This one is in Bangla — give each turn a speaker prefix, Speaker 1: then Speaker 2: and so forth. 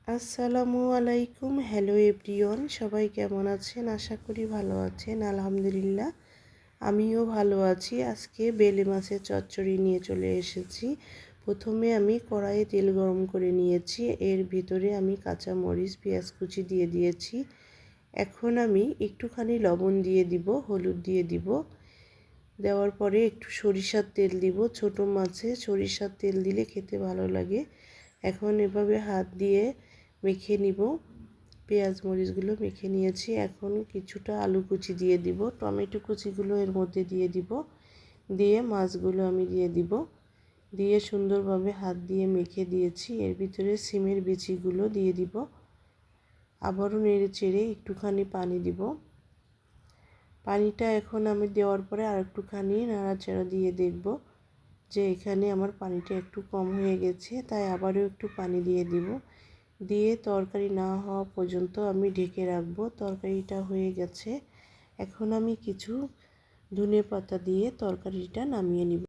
Speaker 1: আসসালামু আলাইকুম। হ্যালো এভরিওয়ান, সবাই কেমন আছেন? আশা করি ভালো আছেন। আলহামদুলিল্লাহ আমিও ভালো আছি। আজকে বেলে মাছের চচ্চড়ি নিয়ে চলে এসেছি। প্রথমে আমি কড়াইয়ে তেল গরম করে নিয়েছি। এর ভিতরে আমি কাঁচা মরিচ, পেঁয়াজ কুচি দিয়ে দিয়েছি। এখন আমি একটুখানি লবণ দিয়ে দিব, হলুদ দিয়ে দিব। দেওয়ার পরে একটু সরিষার তেল দিব। ছোট মাছে সরিষার তেল দিলে খেতে ভালো লাগে। এখন এভাবে হাত দিয়ে মেখে নিব। পেঁয়াজ মরিচগুলো মেখে নিয়েছি। এখন কিছুটা আলু কুচি দিয়ে দিব, টমেটো কুচিগুলো এর মধ্যে দিয়ে দিব, দিয়ে মাছগুলো আমি দিয়ে দিব, দিয়ে সুন্দরভাবে হাত দিয়ে মেখে দিয়েছি। এর ভিতরে সিমের বিচিগুলো দিয়ে দিব। আবারও নেড়ে চেড়ে একটুখানি পানি দিব। পানিটা এখন আমি দেওয়ার পরে আর একটুখানি নাড়াচাড়া দিয়ে দেখব যে এখানে আমার পানিটা একটু কম হয়ে গেছে, তাই আবারও একটু পানি দিয়ে দিব। দিয়ে তরকারি না হওয়া পর্যন্ত আমি ঢেকে রাখবো। তরকারিটা হয়ে গেছে। এখন আমি কিছু ধনেপাতা দিয়ে তরকারিটা নামিয়ে নিব।